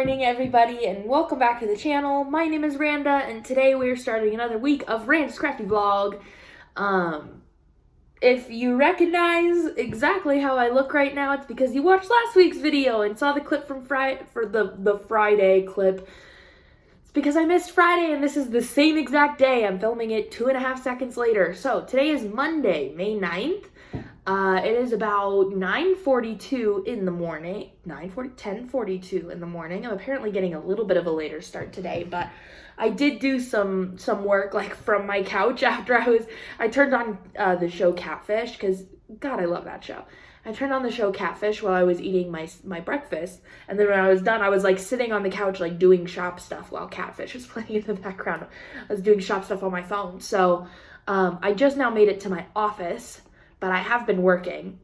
morning, everybody, and welcome back to the channel. My name is Randa, and today we are starting another week of Randa's Crafty vlog. If you recognize exactly how I look right now, it's because you watched last week's video and saw the clip from the Friday clip. It's because I missed Friday, and this is the same exact day. I'm filming it 2.5 seconds later. So today is Monday, May 9th. It is about 9:42 in the morning, 10:42 in the morning. I'm apparently getting a little bit of a later start today, but I did do some work like from my couch after I turned on the show Catfish, because God, I love that show. I turned on the show Catfish while I was eating my breakfast, and then when I was done, I was like sitting on the couch like doing shop stuff while Catfish was playing in the background. I was doing shop stuff on my phone. So I just now made it to my office, but I have been working.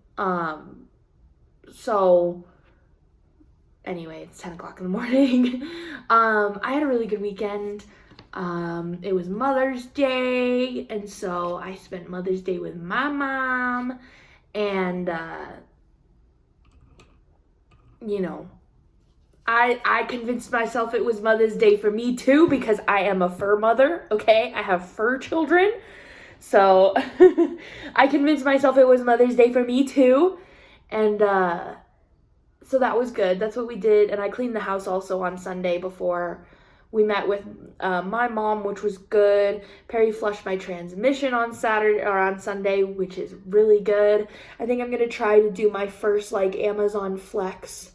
So anyway, it's 10 o'clock in the morning. I had a really good weekend. It was Mother's Day, and so I spent Mother's Day with my mom, and I convinced myself it was Mother's Day for me too, because I am a fur mother, okay? I have fur children. So I convinced myself it was Mother's Day for me too. And so that was good. That's what we did. And I cleaned the house also on Sunday before we met with my mom, which was good. Perry flushed my transmission on Sunday, which is really good. I think I'm going to try to do my first like Amazon Flex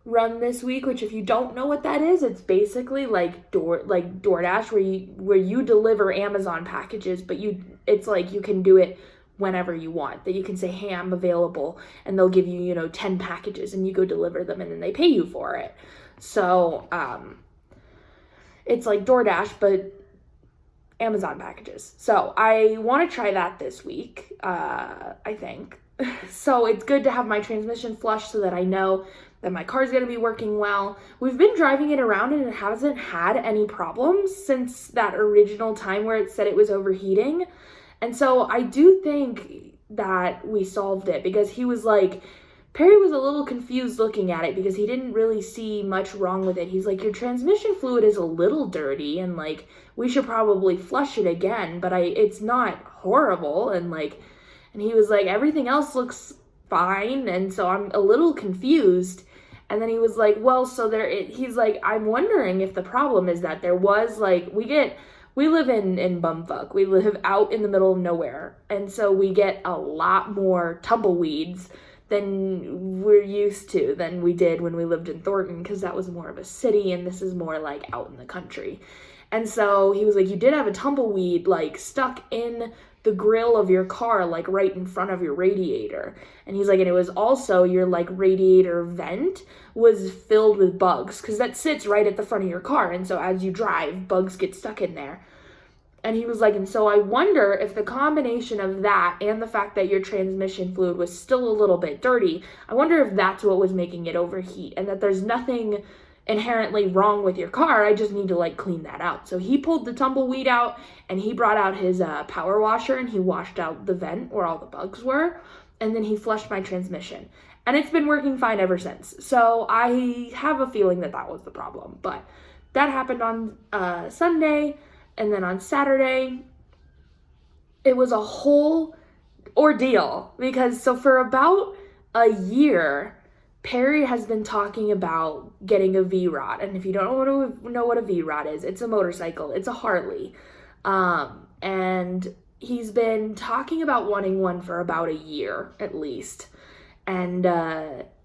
run this week, which if you don't know what that is, it's basically like DoorDash, where you deliver Amazon packages, but it's like you can do it whenever you want. That you can say, hey, I'm available, and they'll give you 10 packages, and you go deliver them, and then they pay you for it. So it's like DoorDash, but Amazon packages. So I want to try that this week, I think. So it's good to have my transmission flushed so that I know that my car's going to be working well. We've been driving it around and it hasn't had any problems since that original time where it said it was overheating. And so I do think that we solved it, because he was like, Perry was a little confused looking at it because he didn't really see much wrong with it. He's like, your transmission fluid is a little dirty, and like we should probably flush it again, but it's not horrible. And he was like, everything else looks fine, and so I'm a little confused. And then he was like, well, so he's like, I'm wondering if the problem is that there was like, we live in bumfuck. We live out in the middle of nowhere, and so we get a lot more tumbleweeds than we're used to, than we did when we lived in Thornton, because that was more of a city, and this is more like out in the country. And so he was like, you did have a tumbleweed like stuck in the grill of your car, like right in front of your radiator. And he's like, and it was also your like radiator vent was filled with bugs, because that sits right at the front of your car, and so as you drive, bugs get stuck in there. And he was like, and so I wonder if the combination of that and the fact that your transmission fluid was still a little bit dirty, I wonder if that's what was making it overheat, and that there's nothing inherently wrong with your car. I just need to like clean that out. So he pulled the tumbleweed out, and he brought out his power washer, and he washed out the vent where all the bugs were, and then he flushed my transmission, and it's been working fine ever since. So I have a feeling that was the problem. But that happened on Sunday, and then on Saturday it was a whole ordeal, because so for about a year Perry has been talking about getting a V-Rod. And if you don't know what a V-Rod is, it's a motorcycle. It's a Harley. And he's been talking about wanting one for about a year at least. And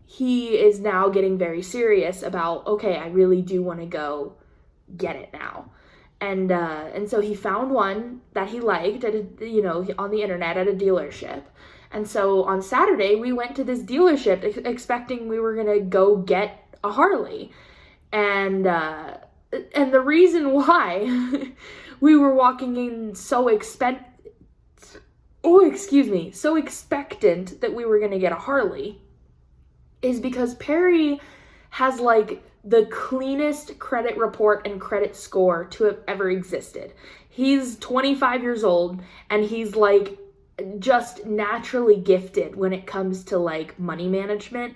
he is now getting very serious about, okay, I really do want to go get it now. And so he found one that he liked at on the internet at a dealership. And so on Saturday, we went to this dealership expecting we were going to go get a Harley. And the reason why we were walking in so expectant that we were going to get a Harley is because Perry has like the cleanest credit report and credit score to have ever existed. He's 25 years old, and he's like just naturally gifted when it comes to like money management.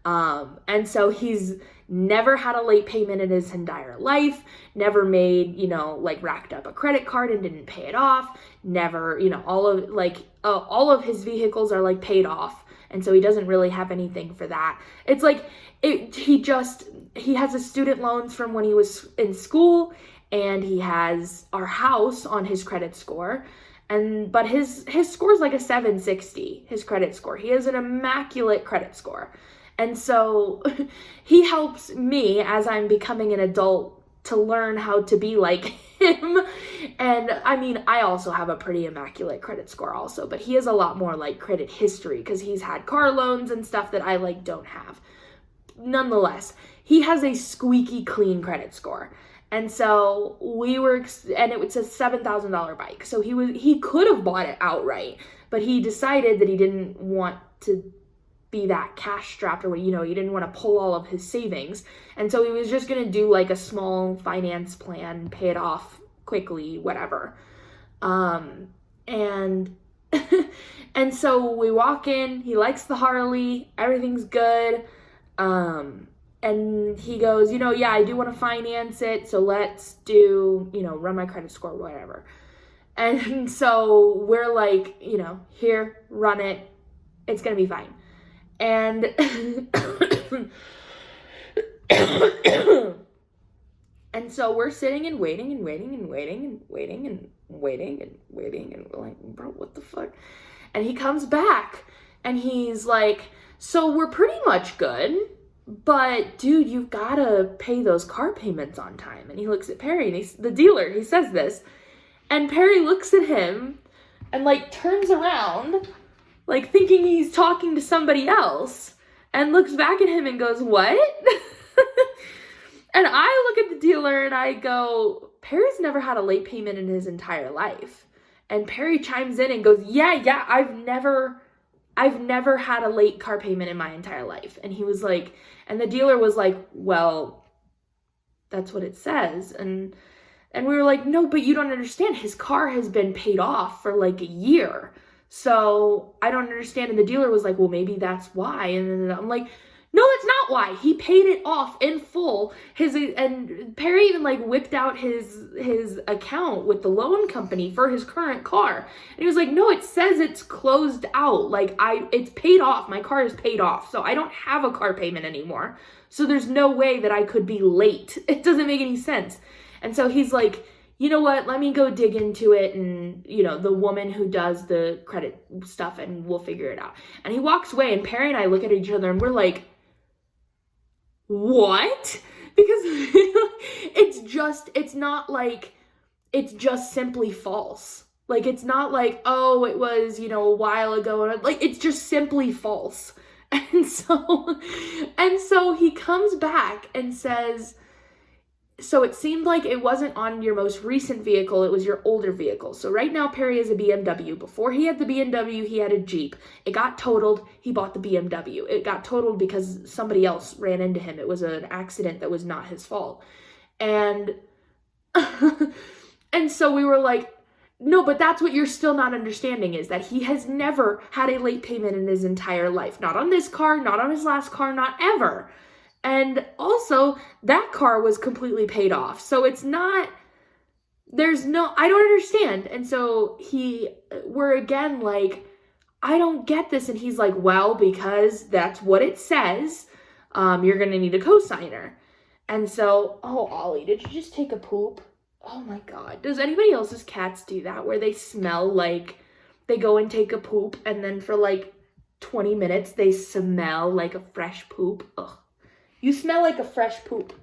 And so he's never had a late payment in his entire life, never made, like racked up a credit card and didn't pay it off, never, all of his vehicles are like paid off. And so he doesn't really have anything for that. It's like, he has his student loans from when he was in school, and he has our house on his credit score. But his score is like a 760, his credit score. He has an immaculate credit score. And so he helps me as I'm becoming an adult to learn how to be like him. And I mean, I also have a pretty immaculate credit score also, but he has a lot more like credit history because he's had car loans and stuff that I like don't have. Nonetheless, he has a squeaky clean credit score. And so and it was a $7,000 bike. So he could have bought it outright, but he decided that he didn't want to be that cash strapped, or he didn't want to pull all of his savings. And so he was just going to do like a small finance plan, pay it off quickly, whatever. And and so we walk in, he likes the Harley, everything's good. And he goes, yeah, I do want to finance it. So let's do, run my credit score, whatever. And so we're like, here, run it. It's going to be fine. And and so we're sitting and waiting and waiting and waiting and waiting and waiting and waiting. And we're like, bro, what the fuck? And he comes back and he's like, so we're pretty much good, but dude, you've got to pay those car payments on time. And he looks at Perry, and the dealer, he says this, and Perry looks at him and like turns around, like thinking he's talking to somebody else, and looks back at him and goes, what? And I look at the dealer and I go, Perry's never had a late payment in his entire life. And Perry chimes in and goes, yeah, I've never had a late car payment in my entire life. And he was like, and the dealer was like, well, that's what it says. And we were like, no, but you don't understand. His car has been paid off for like a year. So I don't understand. And the dealer was like, well, maybe that's why. And then I'm like, no, that's not why. He paid it off in full. And Perry even like whipped out his account with the loan company for his current car. And he was like, no, it says it's closed out. Like it's paid off. My car is paid off. So I don't have a car payment anymore. So there's no way that I could be late. It doesn't make any sense. And so he's like, you know what, let me go dig into it, and, the woman who does the credit stuff, and we'll figure it out. And he walks away, and Perry and I look at each other, and we're like, what? Because it's just simply false. Like, it's not like, oh, it was, a while ago, and like, it's just simply false. And so he comes back and says, so it seemed like it wasn't on your most recent vehicle, it was your older vehicle. So right now, Perry has a BMW. Before he had the BMW, he had a Jeep. It got totaled, he bought the BMW. It got totaled because somebody else ran into him. It was an accident that was not his fault. And, and so we were like, no, but that's what you're still not understanding, is that he has never had a late payment in his entire life. Not on this car, not on his last car, not ever. And also, that car was completely paid off. So it's not, I don't understand. And so we're again like, I don't get this. And he's like, well, because that's what it says, you're going to need a cosigner. And so, oh, Ollie, did you just take a poop? Oh my God. Does anybody else's cats do that, where they smell like they go and take a poop, and then for like 20 minutes, they smell like a fresh poop? Ugh. You smell like a fresh poop.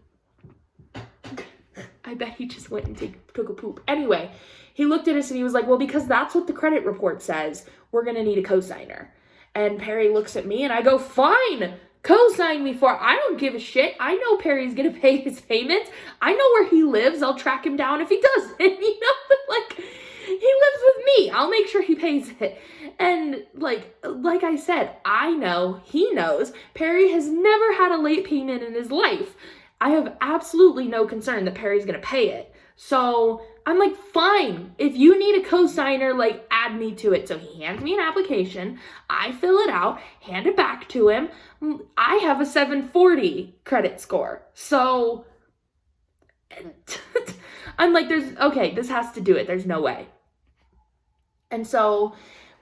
I bet he just went and took a poop. Anyway, he looked at us and he was like, well, because that's what the credit report says, we're going to need a cosigner. And Perry looks at me and I go, fine, cosign me for it. I don't give a shit. I know Perry's going to pay his payments. I know where he lives. I'll track him down if he doesn't. Like, he lives with me. I'll make sure he pays it. And like I said, I know, he knows, Perry has never had a late payment in his life. I have absolutely no concern that Perry's going to pay it. So I'm like, fine, if you need a cosigner, like, add me to it. So he hands me an application, I fill it out, hand it back to him. I have a 740 credit score. So I'm like, this has to do it. There's no way. And so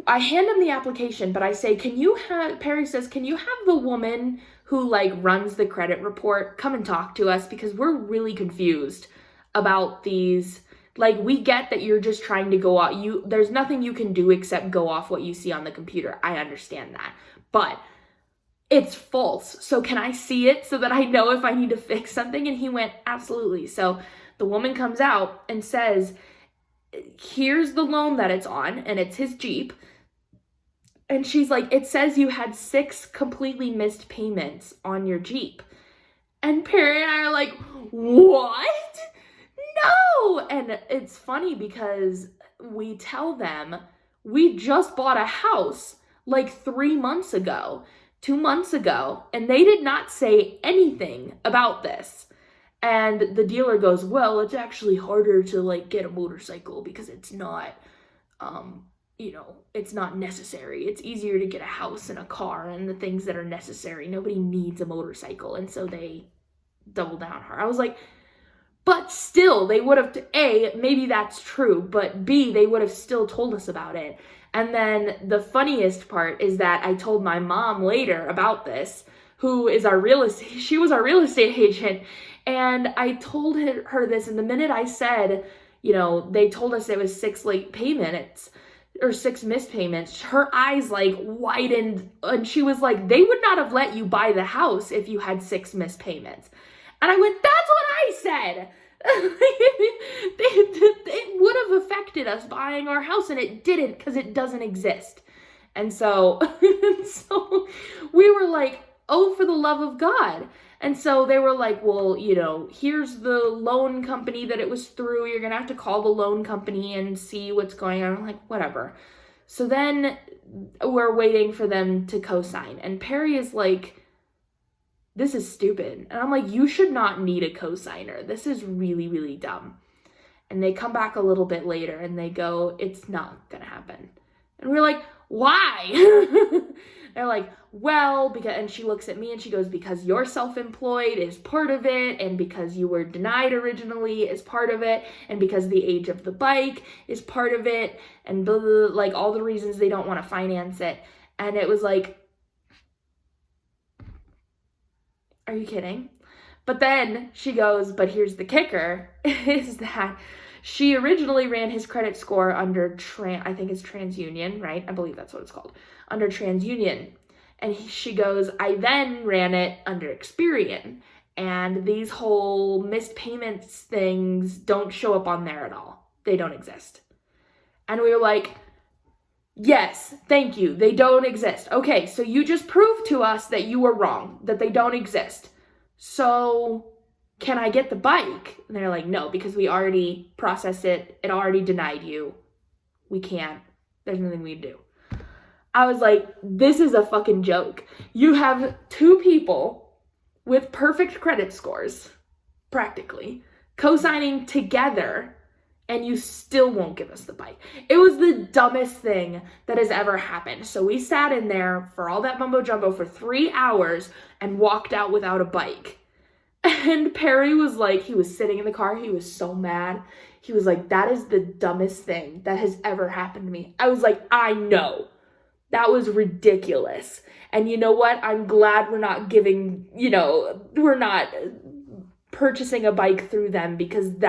I hand him the application, but I say, Perry says, can you have the woman who like runs the credit report come and talk to us, because we're really confused about these. Like, we get that you're just trying to go off. There's nothing you can do except go off what you see on the computer. I understand that, but it's false. So can I see it so that I know if I need to fix something? And he went, absolutely. So the woman comes out and says, here's the loan that it's on, and it's his Jeep. And she's like, it says you had 6 completely missed payments on your Jeep. And Perry and I are like, what? No! And it's funny because we tell them we just bought a house like 3 months ago, 2 months ago, and they did not say anything about this. And the dealer goes, well, it's actually harder to like get a motorcycle because it's not, it's not necessary. It's easier to get a house and a car and the things that are necessary. Nobody needs a motorcycle. And so they double down her. I was like, but still, they would have, A, maybe that's true, but B, they would have still told us about it. And then the funniest part is that I told my mom later about this, who is she was our real estate agent. And I told her this, and the minute I said, they told us it was 6 late payments or 6 missed payments, her eyes like widened, and she was like, they would not have let you buy the house if you had 6 missed payments. And I went, that's what I said. It would have affected us buying our house, and it didn't, because it doesn't exist. And so we were like, oh, for the love of God. And so they were like, well, here's the loan company that it was through. You're going to have to call the loan company and see what's going on. I'm like, whatever. So then we're waiting for them to co-sign. And Perry is like, this is stupid. And I'm like, you should not need a co-signer. This is really, really dumb. And they come back a little bit later and they go, it's not going to happen. And we're like, why? They're like, well, and she looks at me and she goes, because you're self-employed is part of it, and because you were denied originally is part of it, and because the age of the bike is part of it, and blah, blah, blah, like all the reasons they don't want to finance it. And it was like, are you kidding? But then she goes, but here's the kicker, is that she originally ran his credit score under, I think it's TransUnion, right? I believe that's what it's called, under TransUnion. And she goes, I then ran it under Experian. And these whole missed payments things don't show up on there at all. They don't exist. And we were like, yes, thank you. They don't exist. Okay, so you just proved to us that you were wrong, that they don't exist. So can I get the bike? And they're like, no, because we already processed it. It already denied you. We can't. There's nothing we can do. I was like, this is a fucking joke. You have 2 people with perfect credit scores, practically, co-signing together, and you still won't give us the bike. It was the dumbest thing that has ever happened. So we sat in there for all that mumbo jumbo for 3 hours and walked out without a bike. And Perry was like, he was sitting in the car. He was so mad. He was like, that is the dumbest thing that has ever happened to me. I was like, I know. That was ridiculous. And you know what? I'm glad we're not we're not purchasing a bike through them, because it's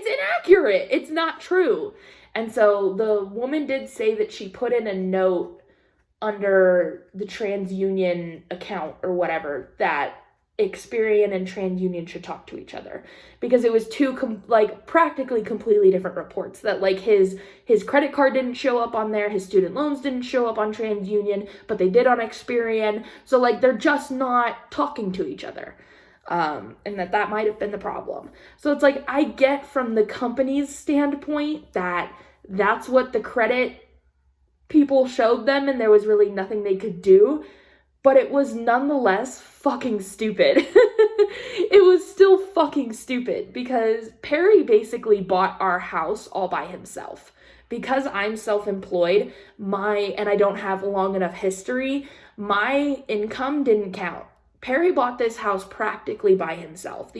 inaccurate. It's not true. And so the woman did say that she put in a note under the TransUnion account or whatever that Experian and TransUnion should talk to each other, because it was 2 practically completely different reports. That like his credit card didn't show up on there, his student loans didn't show up on TransUnion, but they did on Experian. So like they're just not talking to each other, and that might have been the problem. So it's like, I get from the company's standpoint that that's what the credit people showed them, and there was really nothing they could do. but it was nonetheless fucking stupid. It was still fucking stupid because Perry basically bought our house all by himself. Because I'm self-employed, and I don't have long enough history, my income didn't count. Perry bought this house practically by himself.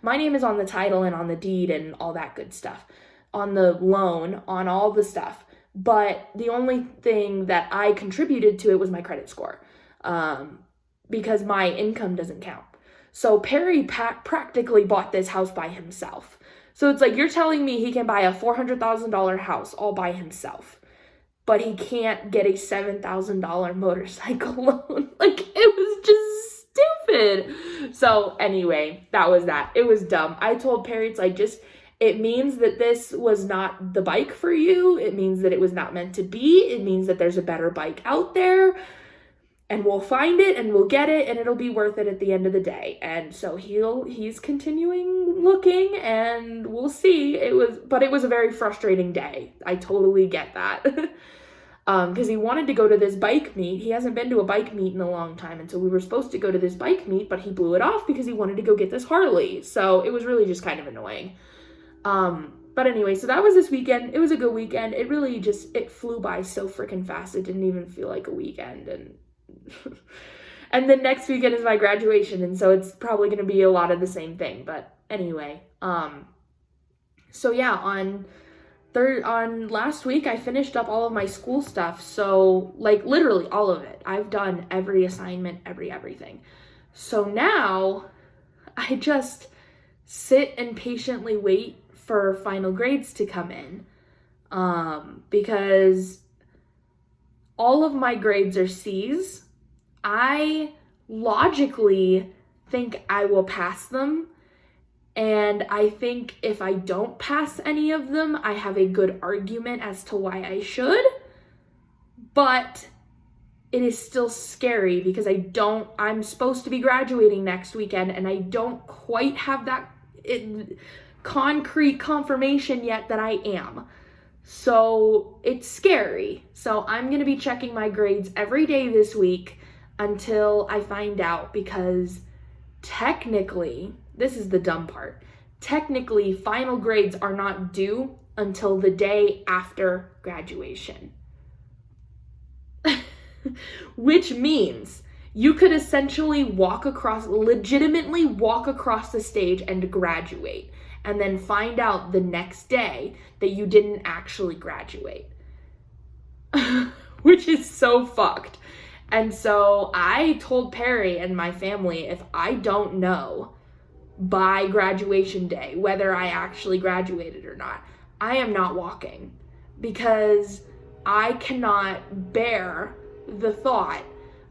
My name is on the title and on the deed and all that good stuff, on the loan, on all the stuff. But the only thing that I contributed to it was my credit score, because my income doesn't count. So Perry practically bought this house by himself. So it's like, you're telling me he can buy a $400,000 house all by himself, but he can't get a $7,000 motorcycle loan. Like, it was just stupid. So anyway, that was that. It was dumb. I told Perry, it's like, it means that this was not the bike for you. It means that it was not meant to be. It means that there's a better bike out there. And we'll find it and we'll get it and it'll be worth it at the end of the day. And so he's continuing looking and we'll see. But it was a very frustrating day. I totally get that. Because he wanted to go to this bike meet. He hasn't been to a bike meet in a long time. And so we were supposed to go to this bike meet, but he blew it off because he wanted to go get this Harley. So it was really just kind of annoying. But anyway, so that was this weekend. It was a good weekend. It really it flew by so freaking fast. It didn't even feel like a weekend. And then next weekend is my graduation, and so it's probably going to be a lot of the same thing. But anyway, so yeah, on last week I finished up all of my school stuff. So like literally all of it. I've done every assignment, everything. So now I just sit and patiently wait for final grades to come in, because all of my grades are C's. I logically think I will pass them, and I think if I don't pass any of them, I have a good argument as to why I should, but it is still scary because I'm supposed to be graduating next weekend, and I don't quite have that concrete confirmation yet that I am. So it's scary. So I'm going to be checking my grades every day this week until I find out, because technically, this is the dumb part, technically final grades are not due until the day after graduation. Which means you could essentially legitimately walk across the stage and graduate, and then find out the next day that you didn't actually graduate. Which is so fucked. And so I told Perry and my family, if I don't know by graduation day whether I actually graduated or not, I am not walking, because I cannot bear the thought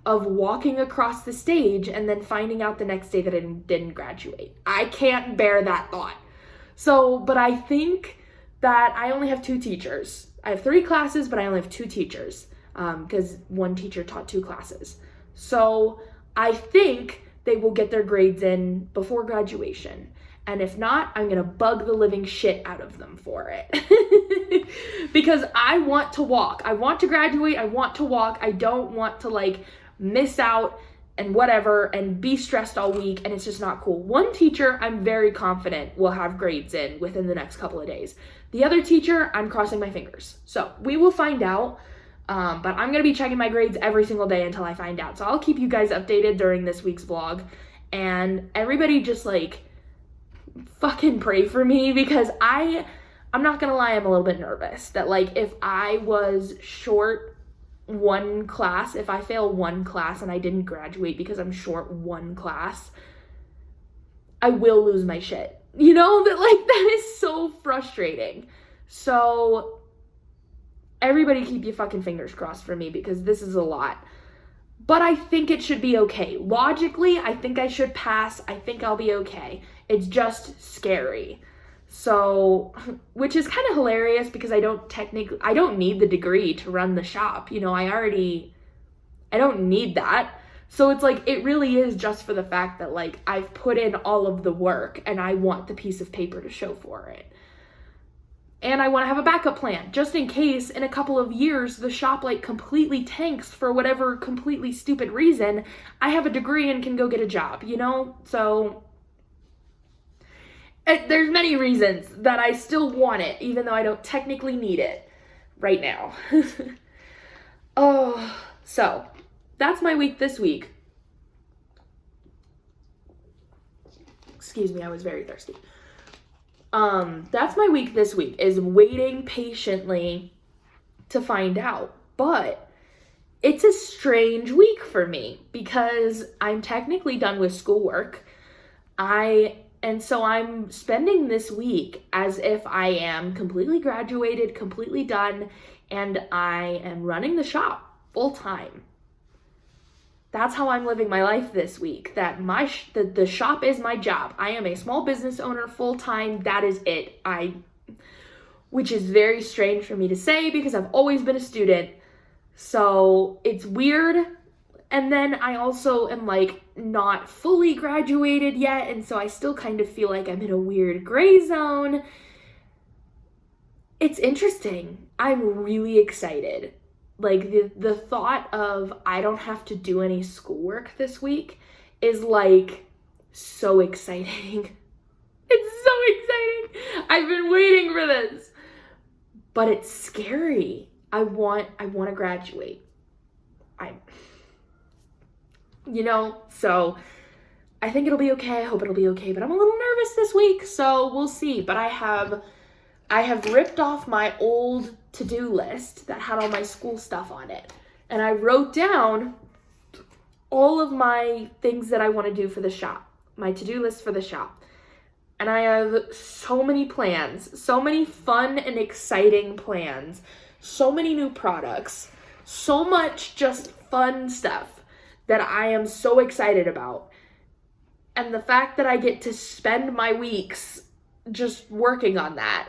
of walking across the stage and then finding out the next day that I didn't graduate. I can't bear that thought. So, but I think that I only have 2 teachers. I have 3 classes, but I only have 2 teachers, because one teacher taught 2 classes. So I think they will get their grades in before graduation. And if not, I'm going to bug the living shit out of them for it. Because I want to walk. I want to graduate. I want to walk. I don't want to miss out and whatever and be stressed all week, and it's just not cool. One teacher, I'm very confident will have grades in within the next couple of days. The other teacher, I'm crossing my fingers. So we will find out, but I'm going to be checking my grades every single day until I find out. So I'll keep you guys updated during this week's vlog, and everybody just fucking pray for me, because I'm not going to lie, I'm a little bit nervous that if I was short one class, if I fail one class and I didn't graduate because I'm short one class, I will lose my shit. That is so frustrating. So everybody keep your fucking fingers crossed for me, because this is a lot. But I think it should be okay. Logically, I think I should pass. I think I'll be okay. It's just scary. So, which is kind of hilarious, because I don't need the degree to run the shop. I don't need that. So it's it really is just for the fact that I've put in all of the work and I want the piece of paper to show for it. And I want to have a backup plan just in case in a couple of years the shop like completely tanks for whatever completely stupid reason. I have a degree and can go get a job, you know? So there's many reasons that I still want it, even though I don't technically need it right now. Oh, so that's my week this week. Excuse me, I was very thirsty. That's my week this week, is waiting patiently to find out. But it's a strange week for me because I'm technically done with schoolwork. And so I'm spending this week as if I am completely graduated, completely done, and I am running the shop full time. That's how I'm living my life this week, that the shop is my job. I am a small business owner full time. That is it. Which is very strange for me to say because I've always been a student. So it's weird. And then I also am like not fully graduated yet. And so I still kind of feel like I'm in a weird gray zone. It's interesting. I'm really excited. Like the thought of I don't have to do any schoolwork this week is like so exciting. It's so exciting. I've been waiting for this. But it's scary. I want to graduate. So I think it'll be okay. I hope it'll be okay, but I'm a little nervous this week, so we'll see. But I have ripped off my old to-do list that had all my school stuff on it. And I wrote down all of my things that I want to do for the shop, my to-do list for the shop. And I have so many plans, so many fun and exciting plans, so many new products, so much just fun stuff that I am so excited about. And the fact that I get to spend my weeks just working on that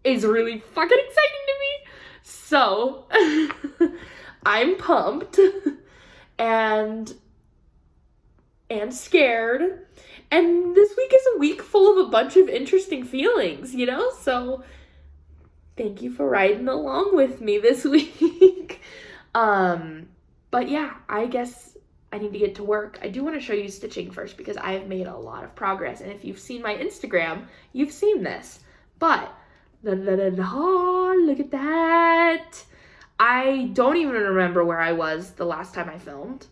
is really fucking exciting to me. So I'm pumped and scared. And this week is a week full of a bunch of interesting feelings, you know? So thank you for riding along with me this week. But yeah, I guess I need to get to work. I do want to show you stitching first because I have made a lot of progress. And if you've seen my Instagram, you've seen this. But, look at that. I don't even remember where I was the last time I filmed.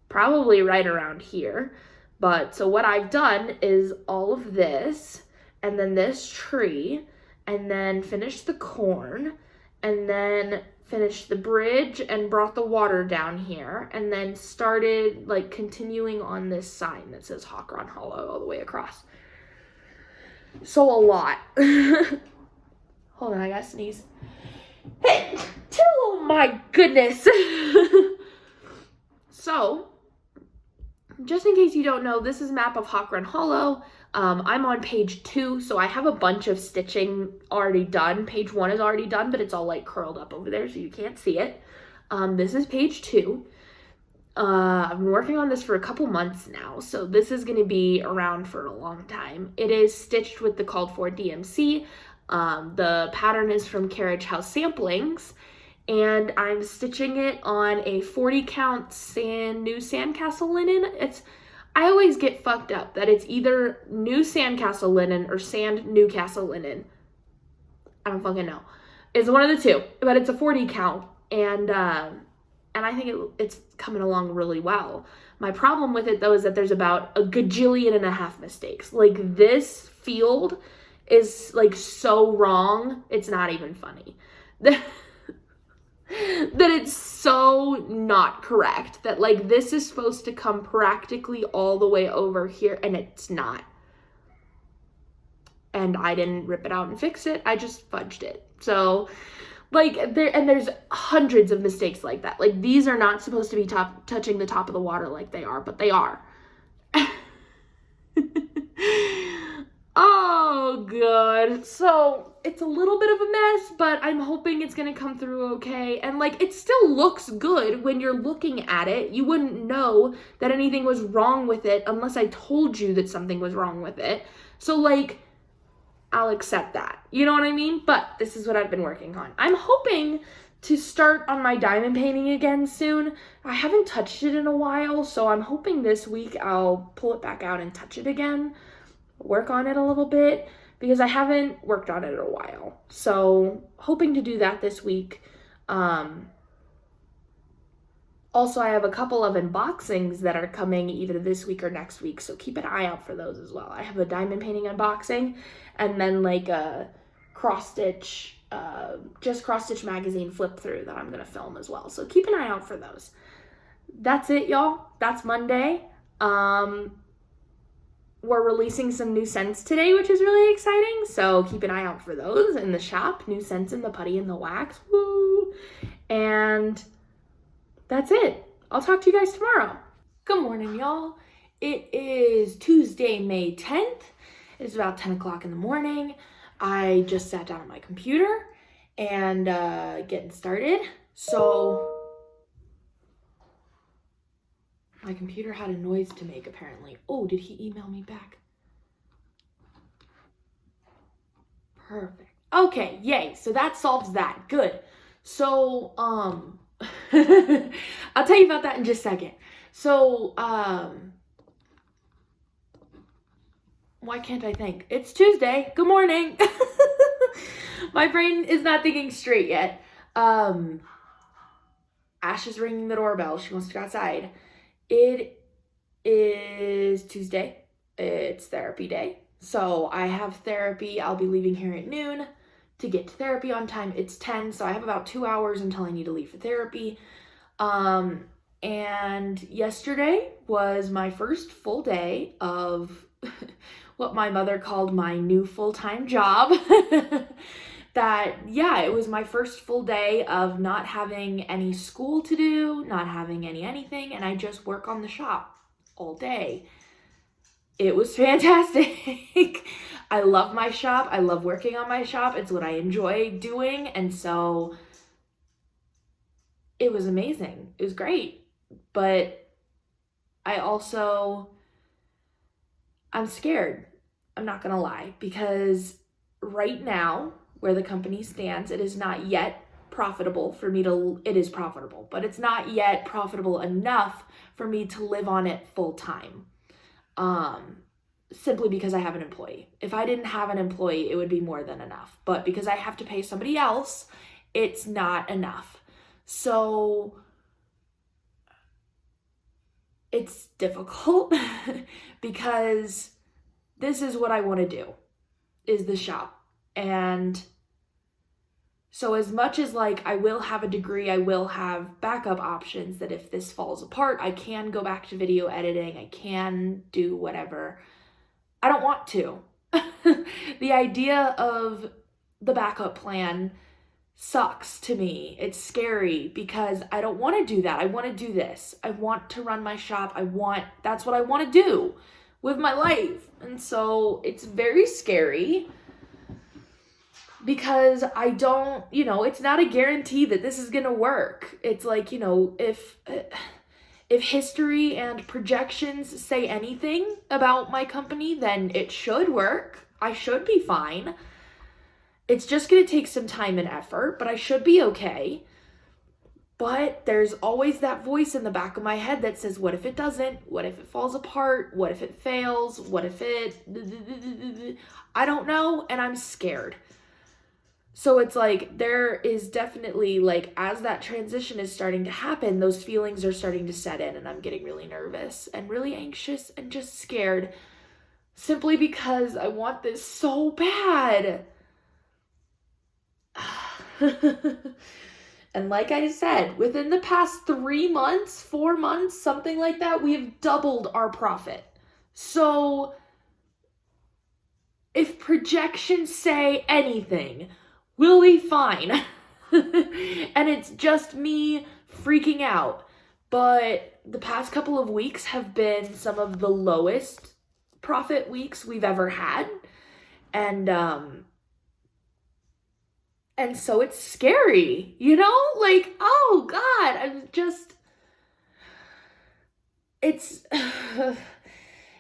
Probably right around here. But, so what I've done is all of this, and then this tree, and then finished the corn, and then finished the bridge and brought the water down here, and then started like continuing on this sign that says Hawkron Hollow all the way across. So a lot. Hold on, I gotta sneeze. Hey, oh my goodness. So, just in case you don't know, this is a map of Hawkron Hollow. I'm on page 2, so I have a bunch of stitching already done. Page 1 is already done, but it's all like curled up over there, so you can't see it. This is page 2. I've been working on this for a couple months now, so this is going to be around for a long time. It is stitched with the called for DMC. The pattern is from Carriage House Samplings, and I'm stitching it on a 40 count new sandcastle linen. I always get fucked up that it's either new sandcastle linen or sand Newcastle linen. I don't fucking know. It's one of the two, but it's a 40 count, and I think it's coming along really well. My problem with it though is that there's about a gajillion and a half mistakes. Like this field is like so wrong, it's not even funny. That it's so not correct, that like this is supposed to come practically all the way over here and it's not. And I didn't rip it out and fix it, I just fudged it. So like there's hundreds of mistakes like that. Like these are not supposed to be touching the top of the water like they are, but they are. Oh god. So it's a little bit of a mess, but I'm hoping it's gonna come through okay. And like it still looks good when you're looking at it. You wouldn't know that anything was wrong with it unless I told you that something was wrong with it. So like I'll accept that. You know what I mean? But this is what I've been working on. I'm hoping to start on my diamond painting again soon. I haven't touched it in a while, so I'm hoping this week I'll pull it back out and touch it again, work on it a little bit, because I haven't worked on it in a while. So hoping to do that this week. Also, I have a couple of unboxings that are coming either this week or next week, so keep an eye out for those as well. I have a diamond painting unboxing, and then like a cross-stitch, just cross-stitch magazine flip through that I'm gonna film as well. So keep an eye out for those. That's it, y'all. That's Monday. We're releasing some new scents today, which is really exciting. So keep an eye out for those in the shop. New scents in the putty and the wax. Woo! And that's it. I'll talk to you guys tomorrow. Good morning, y'all. It is Tuesday, May 10th. It's about 10 o'clock in the morning. I just sat down at my computer and getting started. So my computer had a noise to make apparently. Oh, did he email me back? Perfect. Okay, yay. So that solves that. Good. So, I'll tell you about that in just a second. So, why can't I think? It's Tuesday. Good morning. My brain is not thinking straight yet. Ash is ringing the doorbell. She wants to go outside. It is Tuesday. It's therapy day. So I have therapy. I'll be leaving here at noon to get to therapy on time. It's 10, so I have about 2 hours until I need to leave for therapy. And yesterday was my first full day of what my mother called my new full-time job. It was my first full day of not having any school to do, not having anything, and I just work on the shop all day. It was fantastic. I love my shop. I love working on my shop. It's what I enjoy doing. And so it was amazing. It was great. But I'm scared. I'm not going to lie, because right now where the company stands, it is not yet profitable for me to, it is profitable, but it's not yet profitable enough for me to live on it full time. Simply because I have an employee. If I didn't have an employee, it would be more than enough. But because I have to pay somebody else, it's not enough. So it's difficult because this is what I want to do, is the shop. And so as much as like I will have a degree, I will have backup options that if this falls apart, I can go back to video editing, I can do whatever. I don't want to. The idea of the backup plan sucks to me. It's scary because I don't want to do that. I want to do this. I want to run my shop. That's what I want to do with my life. And so it's very scary because I don't, it's not a guarantee that this is going to work. It's like, if history and projections say anything about my company, then it should work. I should be fine. It's just going to take some time and effort, but I should be okay. But there's always that voice in the back of my head that says, what if it doesn't? What if it falls apart? What if it fails? What if it... I don't know, and I'm scared. So it's like, there is definitely, like, as that transition is starting to happen, those feelings are starting to set in, and I'm getting really nervous and really anxious and just scared simply because I want this so bad. And like I said, within the past 3 months, 4 months, something like that, we have doubled our profit. So if projections say anything, we'll be fine. And it's just me freaking out. But the past couple of weeks have been some of the lowest profit weeks we've ever had. And so it's scary, like, oh God,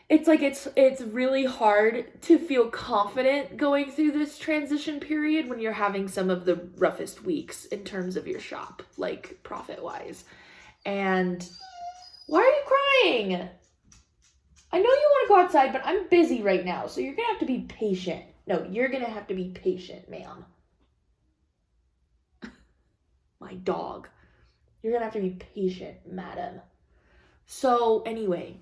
it's like it's really hard to feel confident going through this transition period when you're having some of the roughest weeks in terms of your shop, like profit-wise. And why are you crying? I know you want to go outside, but I'm busy right now, so you're gonna have to be patient. No, you're gonna have to be patient, ma'am. My dog. You're gonna have to be patient, madam. So anyway,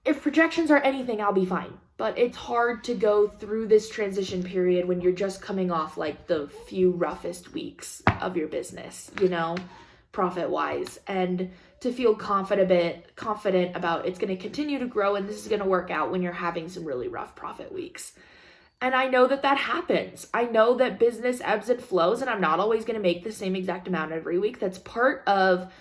if projections are anything, I'll be fine. But it's hard to go through this transition period when you're just coming off like the few roughest weeks of your business, you know, profit-wise, and to feel confident about it's going to continue to grow and this is going to work out when you're having some really rough profit weeks. And I know that happens. I know that business ebbs and flows, and I'm not always going to make the same exact amount every week. That's part of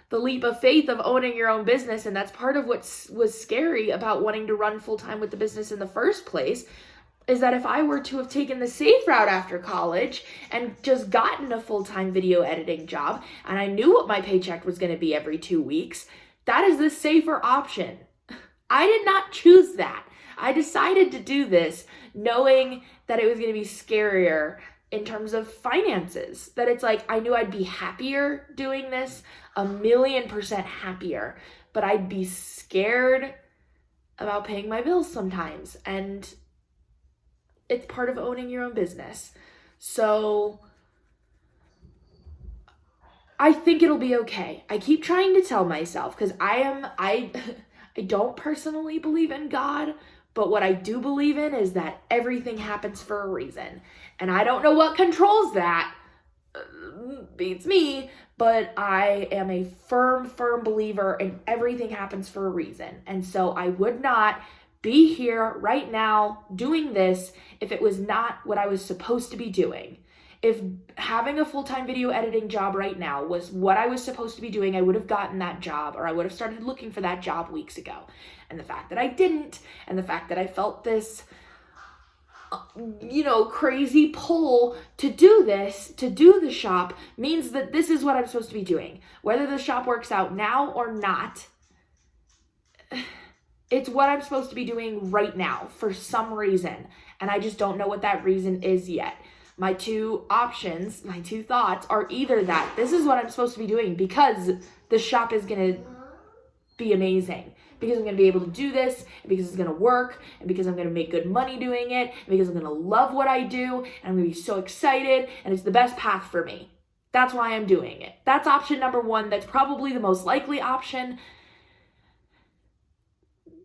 the leap of faith of owning your own business, and that's part of what was scary about wanting to run full-time with the business in the first place, is that if I were to have taken the safe route after college and just gotten a full-time video editing job, and I knew what my paycheck was going to be every 2 weeks, that is the safer option. I did not choose that. I decided to do this knowing that it was going to be scarier in terms of finances, that it's like I knew I'd be happier doing this, 1,000,000% happier, but I'd be scared about paying my bills sometimes, and it's part of owning your own business. So I think it'll be okay. I keep trying to tell myself, because I don't personally believe in God, but what I do believe in is that everything happens for a reason. And I don't know what controls that, beats me, but I am a firm believer in everything happens for a reason. And so I would not be here right now doing this if it was not what I was supposed to be doing. If having a full-time video editing job right now was what I was supposed to be doing, I would have gotten that job, or I would have started looking for that job weeks ago. And the fact that I didn't, and the fact that I felt this, crazy pull to do this, to do the shop, means that this is what I'm supposed to be doing. Whether the shop works out now or not, it's what I'm supposed to be doing right now for some reason. And I just don't know what that reason is yet. My two options, my two thoughts are either that this is what I'm supposed to be doing because the shop is going to be amazing, because I'm going to be able to do this, and because it's going to work, and because I'm going to make good money doing it, and because I'm going to love what I do, and I'm going to be so excited, and it's the best path for me. That's why I'm doing it. That's option number one. That's probably the most likely option.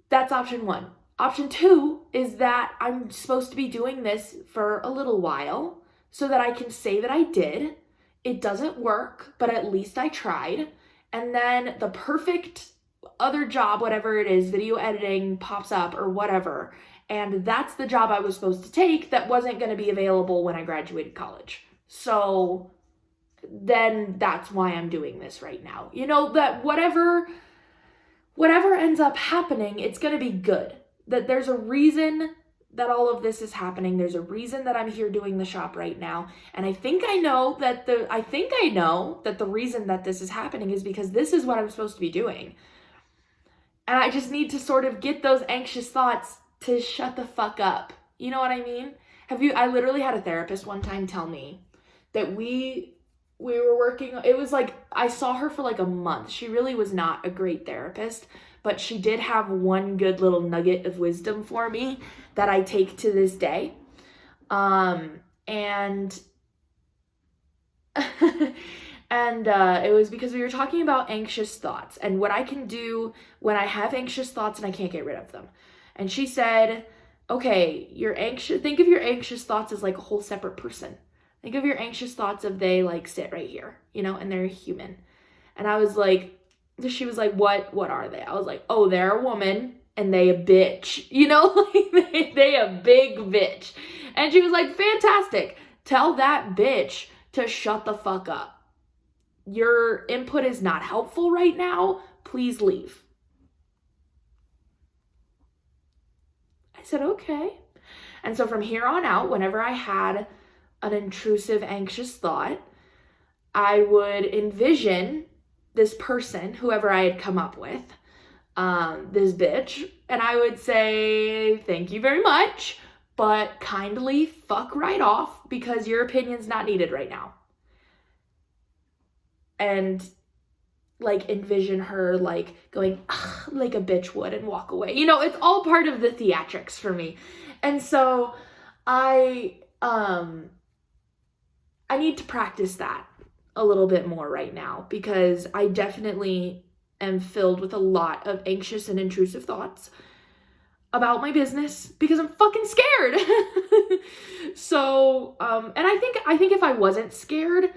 That's option one. Option two is that I'm supposed to be doing this for a little while so that I can say that I did. It doesn't work, but at least I tried. And then the perfect other job, whatever it is, video editing pops up or whatever. And that's the job I was supposed to take that wasn't going to be available when I graduated college. So then that's why I'm doing this right now. That whatever ends up happening, it's going to be good. That there's a reason that all of this is happening. There's a reason that I'm here doing the shop right now. And I think I know that the reason that this is happening is because this is what I'm supposed to be doing. And I just need to sort of get those anxious thoughts to shut the fuck up. You know what I mean? I literally had a therapist one time tell me that we were working, it was like, I saw her for like a month. She really was not a great therapist, but she did have one good little nugget of wisdom for me that I take to this day. And it was because we were talking about anxious thoughts and what I can do when I have anxious thoughts and I can't get rid of them. And she said, okay, think of your anxious thoughts as like a whole separate person. Think of your anxious thoughts if they like sit right here, and they're human. And I was like, she was like, what are they? I was like, oh, they're a woman and they a bitch, like they a big bitch. And she was like, fantastic. Tell that bitch to shut the fuck up. Your input is not helpful right now. Please leave. I said, okay. And so from here on out, whenever I had an intrusive, anxious thought, I would envision this person, whoever I had come up with, this bitch, and I would say, thank you very much, but kindly fuck right off because your opinion's not needed right now. And like envision her like going like a bitch would and walk away. You know, it's all part of the theatrics for me. And so I need to practice that a little bit more right now because I definitely am filled with a lot of anxious and intrusive thoughts about my business because I'm fucking scared. So, and I think if I wasn't scared,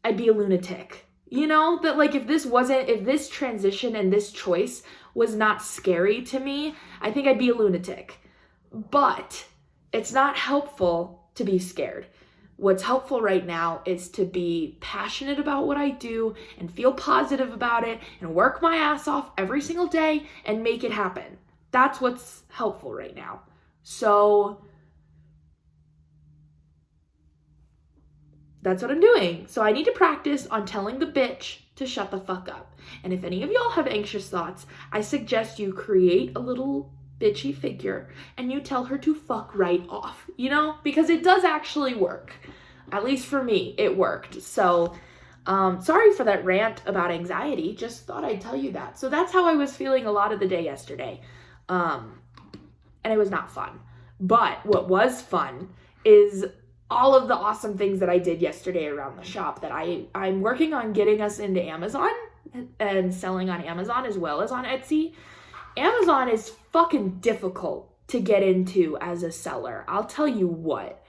I'd be a lunatic. You know, that like if this transition and this choice was not scary to me, I think I'd be a lunatic. But it's not helpful to be scared. What's helpful right now is to be passionate about what I do and feel positive about it and work my ass off every single day and make it happen. That's what's helpful right now. So that's what I'm doing. So I need to practice on telling the bitch to shut the fuck up. And if any of y'all have anxious thoughts, I suggest you create a little bitchy figure and you tell her to fuck right off, you know, because it does actually work. At least for me, it worked. So sorry for that rant about anxiety. Just thought I'd tell you that. So that's how I was feeling a lot of the day yesterday. And it was not fun. But what was fun is all of the awesome things that I did yesterday around the shop that I'm working on getting us into Amazon and selling on Amazon as well as on Etsy. Amazon is fucking difficult to get into as a seller. I'll tell you what,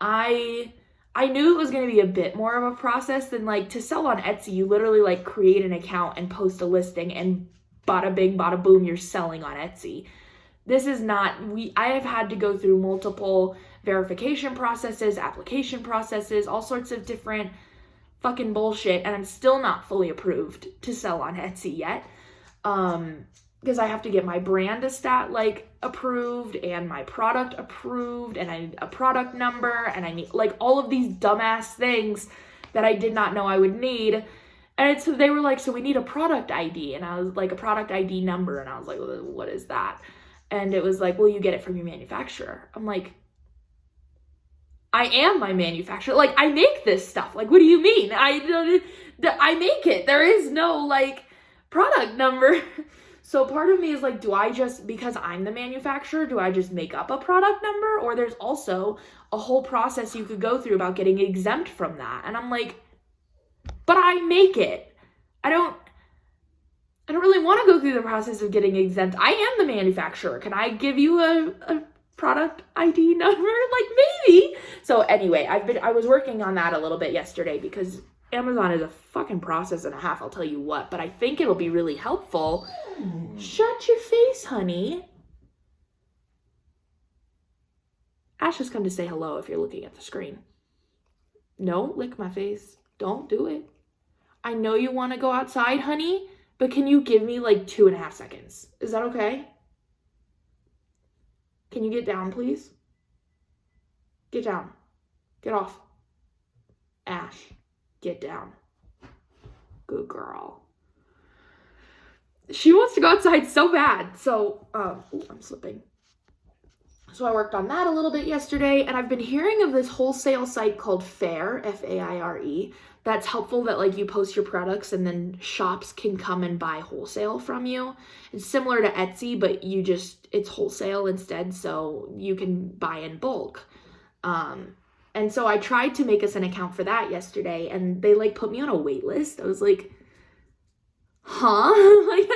I knew it was going to be a bit more of a process than like to sell on Etsy. You literally like create an account and post a listing and bada bing, bada boom, you're selling on Etsy. This is not, I have had to go through multiple verification processes, application processes, all sorts of different fucking bullshit, and I'm still not fully approved to sell on Etsy yet. Because I have to get my brand approved and my product approved and I need a product number and I need like all of these dumbass things that I did not know I would need. And they were like, so we need a product ID. And I was like, a product ID number. And I was like, well, what is that? And it was like, well, you get it from your manufacturer. I'm like, I am my manufacturer. Like, I make this stuff. Like, what do you mean? I make it. There is no like product number. So part of me is like, do I just, because I'm the manufacturer, do I just make up a product number? Or there's also a whole process you could go through about getting exempt from that. And I'm like, but I make it. I don't really want to go through the process of getting exempt. I am the manufacturer. Can I give you a product ID number? Like maybe. So anyway, I was working on that a little bit yesterday because Amazon is a fucking process and a half, I'll tell you what, but I think it'll be really helpful. Shut your face, honey. Ash has come to say hello if you're looking at the screen. No, lick my face. Don't do it. I know you want to go outside, honey, but can you give me like 2.5 seconds? Is that okay? Can you get down, please? Get down. Get off. Ash, get down. Good girl. She wants to go outside so bad. So, I'm slipping. So I worked on that a little bit yesterday, and I've been hearing of this wholesale site called Faire, F-A-I-R-E, that's helpful that like you post your products and then shops can come and buy wholesale from you. It's similar to Etsy, but it's wholesale instead, so you can buy in bulk. And so I tried to make us an account for that yesterday, and they like put me on a wait list. I was like, huh? Like,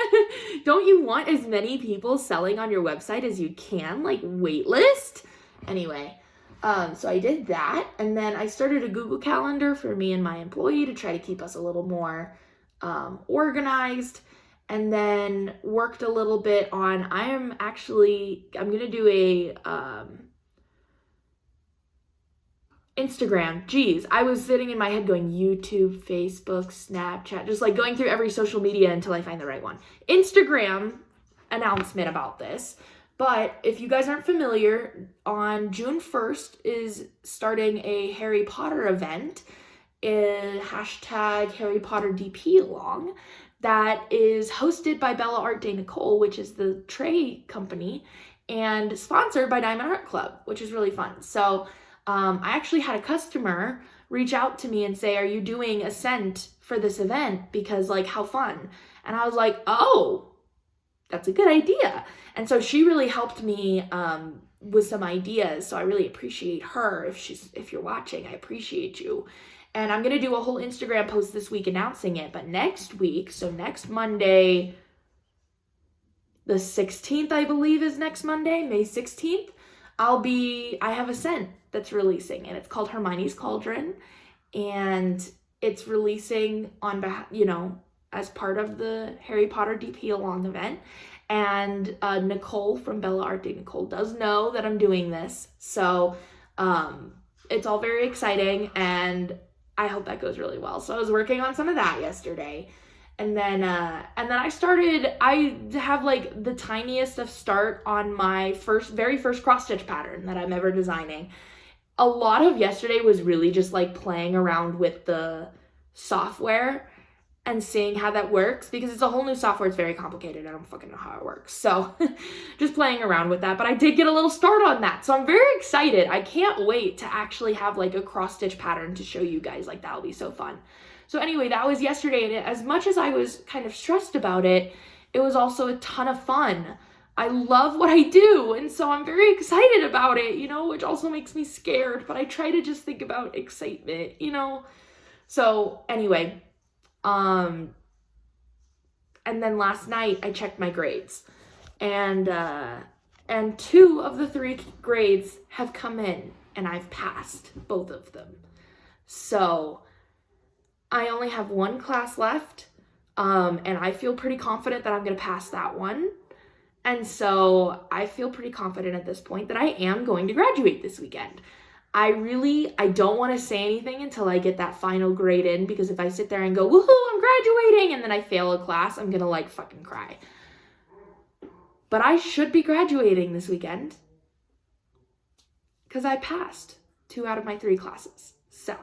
don't you want as many people selling on your website as you can? Like, wait list? Anyway, so I did that, and then I started a Google Calendar for me and my employee to try to keep us a little more organized, and then worked a little bit on, I'm going to do a Instagram. Geez, I was sitting in my head going YouTube, Facebook, Snapchat, just like going through every social media until I find the right one. Instagram announcement about this. But if you guys aren't familiar, on June 1st is starting a Harry Potter event hashtag Harry Potter DP along that is hosted by Bella Art de Nicole, which is the tray company, and sponsored by Diamond Art Club, which is really fun. So I actually had a customer reach out to me and say, are you doing a scent for this event? Because like, how fun. And I was like, oh, that's a good idea. And so she really helped me with some ideas. So I really appreciate her. If you're watching, I appreciate you. And I'm going to do a whole Instagram post this week announcing it. But next week, so next Monday, the 16th, I believe is next Monday, May 16th, I have a scent that's releasing, and it's called Hermione's Cauldron, and it's releasing on behalf, as part of the Harry Potter DP Along event. And Nicole from Bella Art de Nicole does know that I'm doing this, so it's all very exciting, and I hope that goes really well. So I was working on some of that yesterday. And then I have like the tiniest of start on my very first cross stitch pattern that I'm ever designing. A lot of yesterday was really just like playing around with the software and seeing how that works, because it's a whole new software. It's very complicated. I don't fucking know how it works. So just playing around with that, but I did get a little start on that. So I'm very excited. I can't wait to actually have like a cross stitch pattern to show you guys. Like, that'll be so fun. So anyway, that was yesterday, and as much as I was kind of stressed about it, it was also a ton of fun. I love what I do, and so I'm very excited about it, which also makes me scared, but I try to just think about excitement, So anyway, and then last night I checked my grades, and 2 of the 3 grades have come in, and I've passed both of them. So I only have 1 class left, and I feel pretty confident that I'm going to pass that one. And so I feel pretty confident at this point that I am going to graduate this weekend. I don't want to say anything until I get that final grade in, because if I sit there and go, woohoo, I'm graduating, and then I fail a class, I'm going to like fucking cry. But I should be graduating this weekend, because I passed 2 out of my 3 classes. So.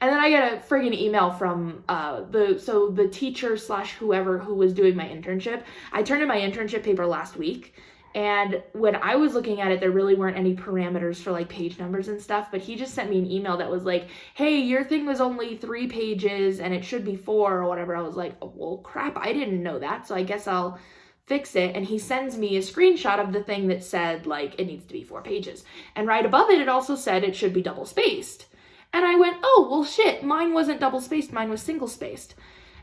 And then I got a friggin' email from the teacher / whoever who was doing my internship. I turned in my internship paper last week, and when I was looking at it, there really weren't any parameters for like page numbers and stuff, but he just sent me an email that was like, hey, your thing was only 3 pages and it should be 4 or whatever. I was like, oh, well, crap, I didn't know that, so I guess I'll fix it. And he sends me a screenshot of the thing that said like it needs to be 4 pages. And right above it, it also said it should be double spaced. And I went, oh, well, shit, mine wasn't double spaced, mine was single spaced.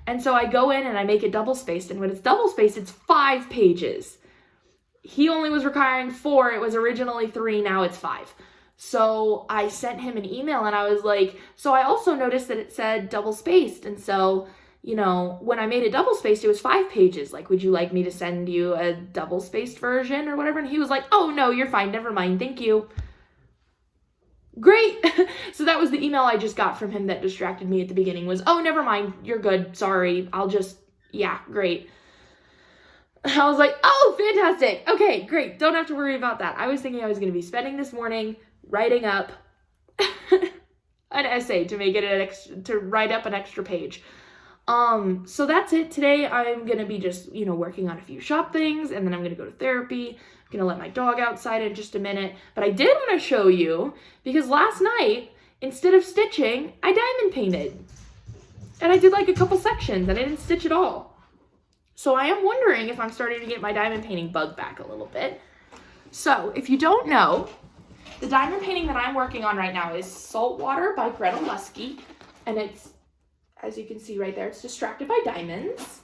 And so I go in and I make it double spaced, and when it's double spaced, it's 5 pages. He only was requiring 4, it was originally 3, now it's 5. So I sent him an email, and I was like, so I also noticed that it said double spaced, and so, when I made it double spaced, it was 5 pages. Like, would you like me to send you a double spaced version or whatever? And he was like, oh, no, you're fine, never mind, thank you. Great. So that was the email I just got from him that distracted me at the beginning, was, oh, never mind, you're good, sorry, yeah, great. I was like, oh, fantastic, okay, great, don't have to worry about that. I was thinking I was going to be spending this morning writing up an essay to make it to write up an extra page. So that's it. Today I'm going to be just, working on a few shop things, and then I'm going to go to therapy. I'm going to let my dog outside in just a minute. But I did want to show you, because last night, instead of stitching, I diamond painted. And I did like a couple sections, and I didn't stitch at all. So I am wondering if I'm starting to get my diamond painting bug back a little bit. So if you don't know, the diamond painting that I'm working on right now is Saltwater by Greta Lusky. And it's, as you can see right there, it's Distracted by Diamonds,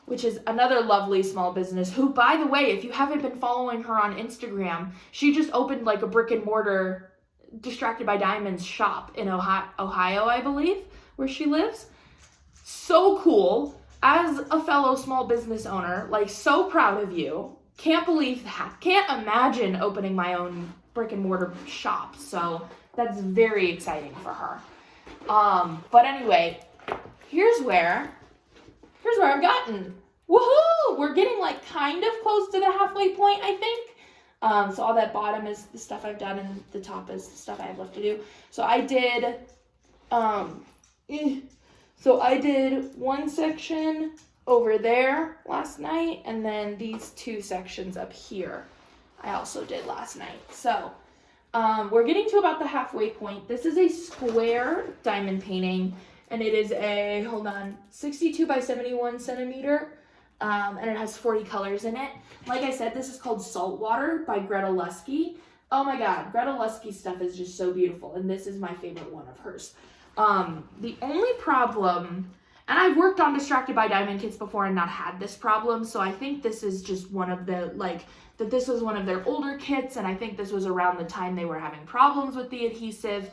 which is another lovely small business who, by the way, if you haven't been following her on Instagram, she just opened like a brick and mortar Distracted by Diamonds shop in Ohio, I believe, where she lives. So cool. As a fellow small business owner, like, so proud of you. Can't believe that. Can't imagine opening my own brick and mortar shop. So that's very exciting for her. But anyway, here's where I've gotten. Woohoo! We're getting like kind of close to the halfway point, I think. So all that bottom is the stuff I've done, and the top is the stuff I have left to do. So I did So I did one section over there last night, and then these 2 sections up here I also did last night. So we're getting to about the halfway point. This is a square diamond painting, and it is a, 62 by 71 centimeter, and it has 40 colors in it. Like I said, this is called Saltwater by Greta Lusky. Oh my god, Greta Lusky's stuff is just so beautiful, and this is my favorite one of hers. The only problem, and I've worked on Distracted by Diamond kits before and not had this problem, so I think this is just one of the, that this was one of their older kits, and I think this was around the time they were having problems with the adhesive,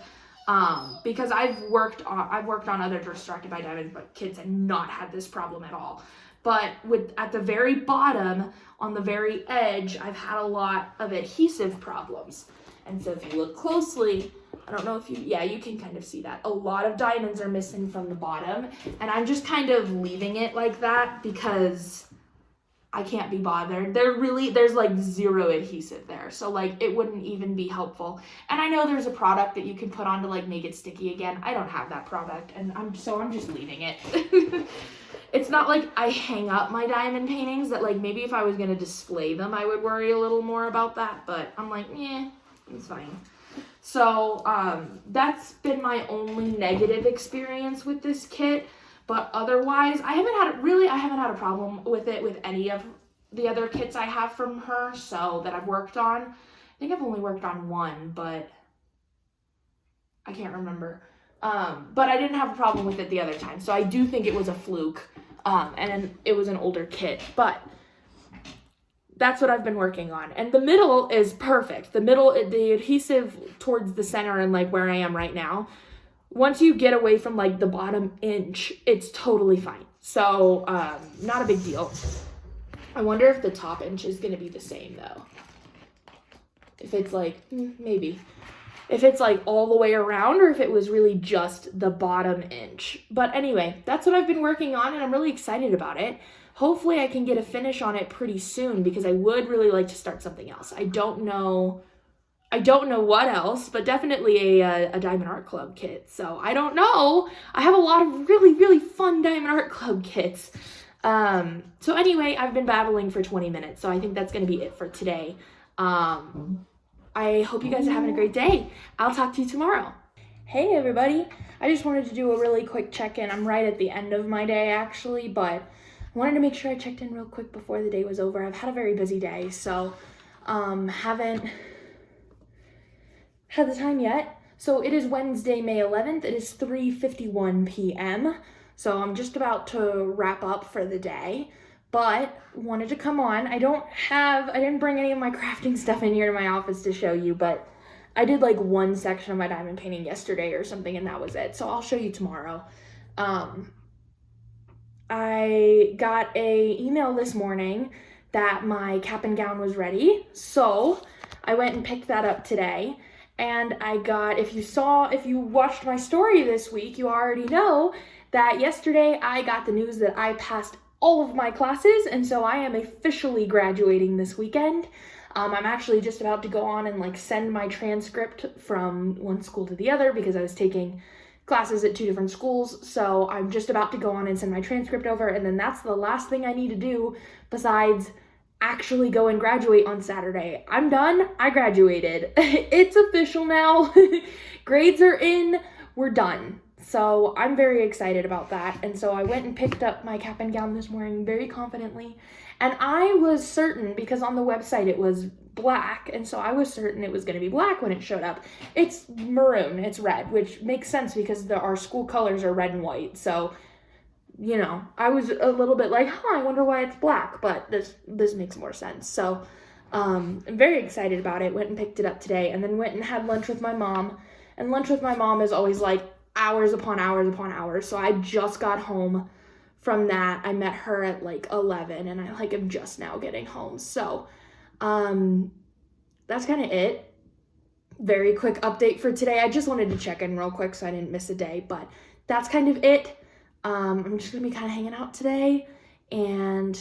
because I've worked on other Distracted by Diamond kits and not had this problem at all. But at the very bottom, on the very edge, I've had a lot of adhesive problems. And so if you look closely, I don't know if you can kind of see that. A lot of diamonds are missing from the bottom, and I'm just kind of leaving it like that because I can't be bothered. There's like 0 adhesive there, so like it wouldn't even be helpful. And I know there's a product that you can put on to like make it sticky again. I don't have that product, and I'm just leaving it. It's not like I hang up my diamond paintings that like maybe if I was gonna display them, I would worry a little more about that, but I'm like, it's fine. So that's been my only negative experience with this kit, but otherwise I haven't had a problem with it with any of the other kits I have from her, so that I've worked on. I think I've only worked on one, but I can't remember. But I didn't have a problem with it the other time, so I do think it was a fluke, and it was an older kit, but that's what I've been working on. And the middle is perfect. The adhesive towards the center and like where I am right now, once you get away from like the bottom inch, it's totally fine. So, not a big deal. I wonder if the top inch is gonna be the same though. If it's like, maybe. If it's like all the way around or if it was really just the bottom inch. But anyway, that's what I've been working on, and I'm really excited about it. Hopefully I can get a finish on it pretty soon because I would really like to start something else. I don't know what else, but definitely a Diamond Art Club kit. So I don't know. I have a lot of really, really fun Diamond Art Club kits. So anyway, I've been babbling for 20 minutes, so I think that's going to be it for today. I hope you guys are having a great day. I'll talk to you tomorrow. Hey everybody. I just wanted to do a really quick check-in. I'm right at the end of my day actually, but I wanted to make sure I checked in real quick before the day was over. I've had a very busy day, so haven't had the time yet. So it is Wednesday, May 11th. It is 3:51 p.m. So I'm just about to wrap up for the day, but wanted to come on. I didn't bring any of my crafting stuff in here to my office to show you, but I did like one section of my diamond painting yesterday or something, and that was it. So I'll show you tomorrow. I got a email this morning that my cap and gown was ready, so I went and picked that up today. And I got, if you watched my story this week, you already know that yesterday I got the news that I passed all of my classes, and so I am officially graduating this weekend. I'm actually just about to go on and like send my transcript from one school to the other because I was taking classes at 2 different schools, so I'm just about to go on and send my transcript over, and then that's the last thing I need to do besides actually go and graduate on Saturday. I'm done. I graduated. It's official now. Grades are in. We're done. So I'm very excited about that, and so I went and picked up my cap and gown this morning very confidently, and I was certain, because on the website it was black, and so I was certain it was going to be black when it showed up. It's maroon, it's red, which makes sense because our school colors are red and white, so, you know, I was a little bit like, I wonder why it's black, but this makes more sense. So I'm very excited about it. Went and picked it up today, and then went and had lunch with my mom, and lunch with my mom is always like hours upon hours upon hours, so I just got home from that. I met her at like 11, and I like am just now getting home, so that's kind of it. Very quick update for today. I just wanted to check in real quick so I didn't miss a day, but that's kind of it. I'm just gonna be kind of hanging out today and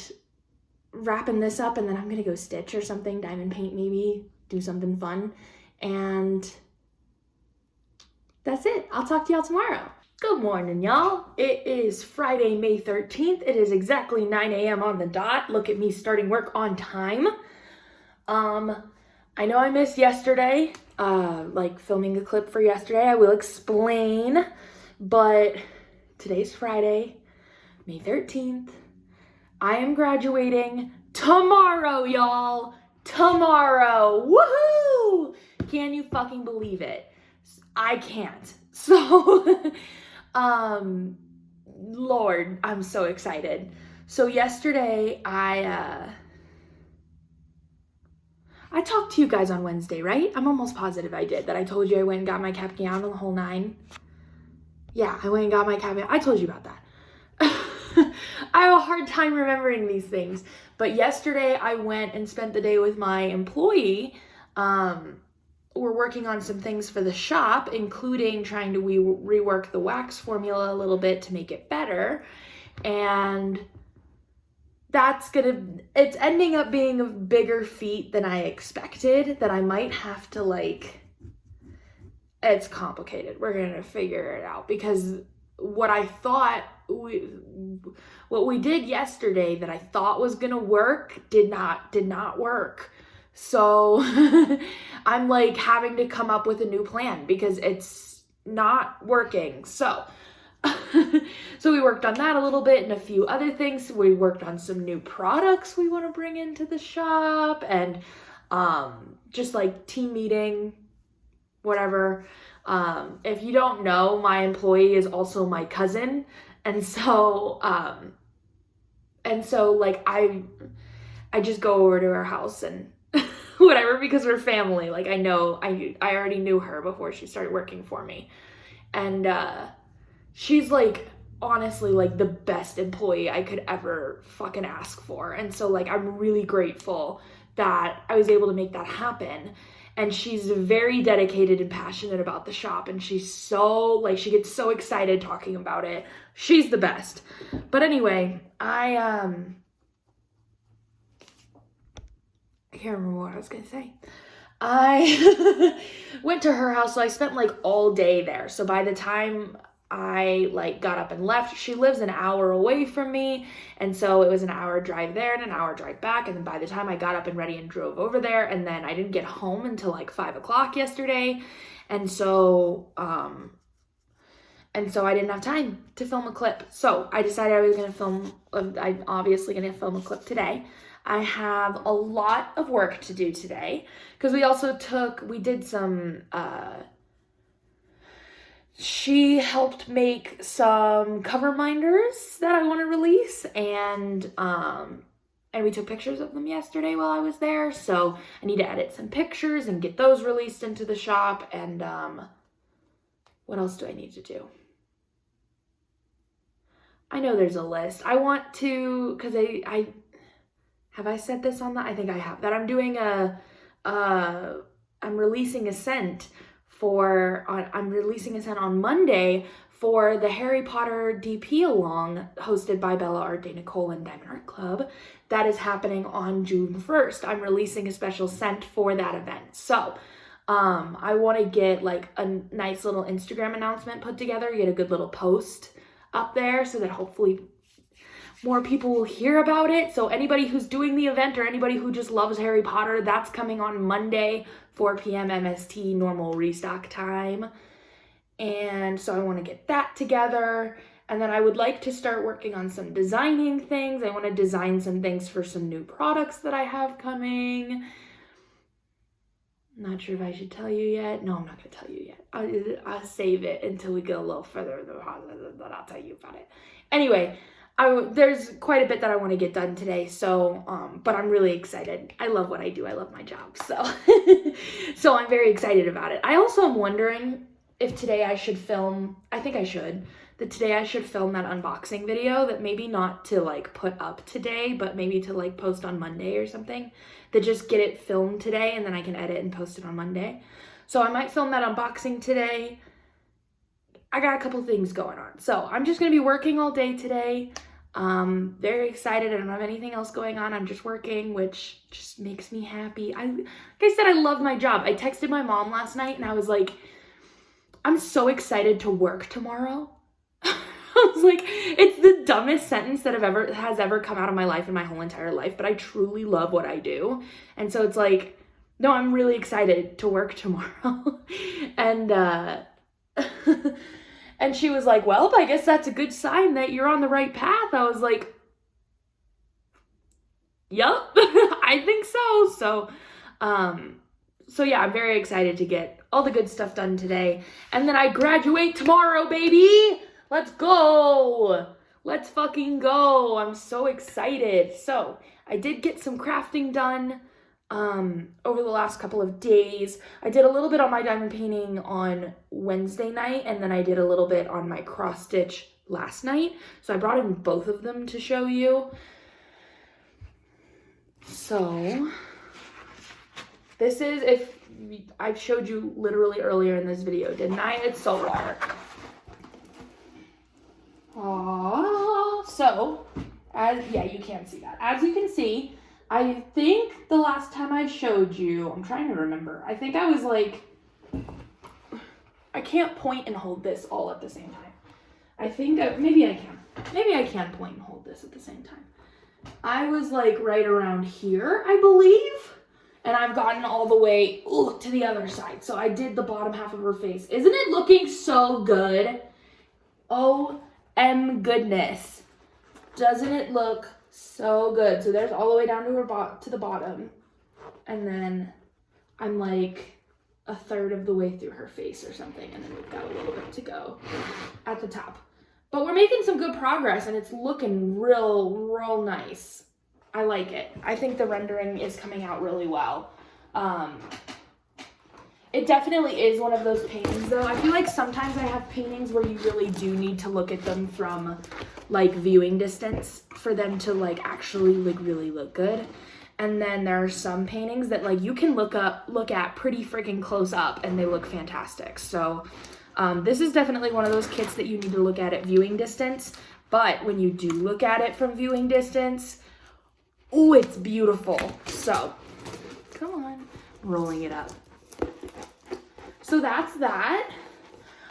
wrapping this up, and then I'm gonna go stitch or something, diamond paint maybe, do something fun, and that's it. I'll talk to y'all tomorrow. Good morning, y'all. It is Friday, May 13th. It is exactly 9 a.m. on the dot. Look at me starting work on time. I know I missed yesterday, filming a clip for yesterday. I will explain, but today's Friday, May 13th. I am graduating tomorrow, y'all. Tomorrow. Woohoo! Can you fucking believe it? I can't. So, Lord, I'm so excited. So yesterday, I talked to you guys on Wednesday, right? I'm almost positive I did. That I told you I went and got my cap gown and the whole nine. Yeah, I went and got my cap gown. I told you about that. I have a hard time remembering these things. But yesterday, I went and spent the day with my employee. We're working on some things for the shop, including trying to rework the wax formula a little bit to make it better. And it's ending up being a bigger feat than I expected, that I might have to it's complicated. We're going to figure it out, because what we did yesterday that I thought was going to work did not work. So I'm having to come up with a new plan because it's not working. So we worked on that a little bit and a few other things. We worked on some new products we want to bring into the shop, and just team meeting, whatever. If you don't know, my employee is also my cousin. And so I just go over to her house and whatever, because we're family. I already knew her before she started working for me. And she's honestly the best employee I could ever fucking ask for. And so I'm really grateful that I was able to make that happen. And she's very dedicated and passionate about the shop, and she's so she gets so excited talking about it. She's the best. But anyway, I can't remember what I was gonna say. I went to her house, so I spent all day there. So by the time I got up and left, she lives an hour away from me, and so it was an hour drive there and an hour drive back. And then by the time I got up and ready and drove over there, and then I didn't get home until 5 o'clock yesterday, and so I didn't have time to film a clip. So I decided I was I'm obviously gonna film a clip today. I have a lot of work to do today, because we did some, she helped make some cover minders that I want to release, and we took pictures of them yesterday while I was there, so I need to edit some pictures and get those released into the shop. And what else do I need to do? I know there's a list. I want to, because I have I said this on that? I think I have. That I'm doing I'm releasing a scent on Monday for the Harry Potter DP along hosted by Bella Art, Day Nicole, and Diamond Art Club. That is happening on June 1st. I'm releasing a special scent for that event. So I want to get a nice little Instagram announcement put together, get a good little post up there so that hopefully more people will hear about it. So anybody who's doing the event or anybody who just loves Harry Potter, that's coming on Monday, 4 p.m. MST, normal restock time. And so I want to get that together. And then I would like to start working on some designing things. I want to design some things for some new products that I have coming. Not sure if I should tell you yet. No, I'm not going to tell you yet. I'll save it until we get a little further in the process, but I'll tell you about it. Anyway, there's quite a bit that I want to get done today, so, but I'm really excited. I love what I do. I love my job, so, so I'm very excited about it. I also am wondering if today I should film, I think I should, that today I should film that unboxing video, that maybe not to put up today, but maybe to post on Monday or something, that just get it filmed today and then I can edit and post it on Monday. So I might film that unboxing today. I got a couple things going on. So I'm just going to be working all day today. Very excited. I don't have anything else going on. I'm just working, which just makes me happy. Like I said, I love my job. I texted my mom last night and I was like, I'm so excited to work tomorrow. I was like, it's the dumbest sentence that has ever come out of my life in my whole entire life, but I truly love what I do. And so it's like, no, I'm really excited to work tomorrow. And and she was like, well, I guess that's a good sign that you're on the right path. I was like, yup, I think so. So yeah, I'm very excited to get all the good stuff done today. And then I graduate tomorrow, baby. Let's go. Let's fucking go. I'm so excited. So I did get some crafting done over the last couple of days. I did a little bit on my diamond painting on Wednesday night, and then I did a little bit on my cross stitch last night. So I brought in both of them to show you. So this is, if I showed you literally earlier in this video, didn't I? It's salt water. Aww. So, yeah, you can see that. As you can see, I think the last time I showed you, I'm trying to remember, I think I was like, I can't point and hold this all at the same time. I think, maybe I can. Maybe I can point and hold this at the same time. I was like right around here, I believe. And I've gotten all the way to the other side. So I did the bottom half of her face. Isn't it looking so good? OM goodness. Doesn't it look so good? So there's all the way down to her to the bottom. And then I'm like a third of the way through her face or something. And then we've got a little bit to go at the top. But we're making some good progress and it's looking real nice. I like it. I think the rendering is coming out really well. It definitely is one of those paintings though. I feel like sometimes I have paintings where you really do need to look at them from like viewing distance for them to like actually like really look good. And then there are some paintings that like you can look at pretty freaking close up and they look fantastic. So this is definitely one of those kits that you need to look at viewing distance. But when you do look at it from viewing distance, oh, it's beautiful. So, come on, rolling it up. So that's that.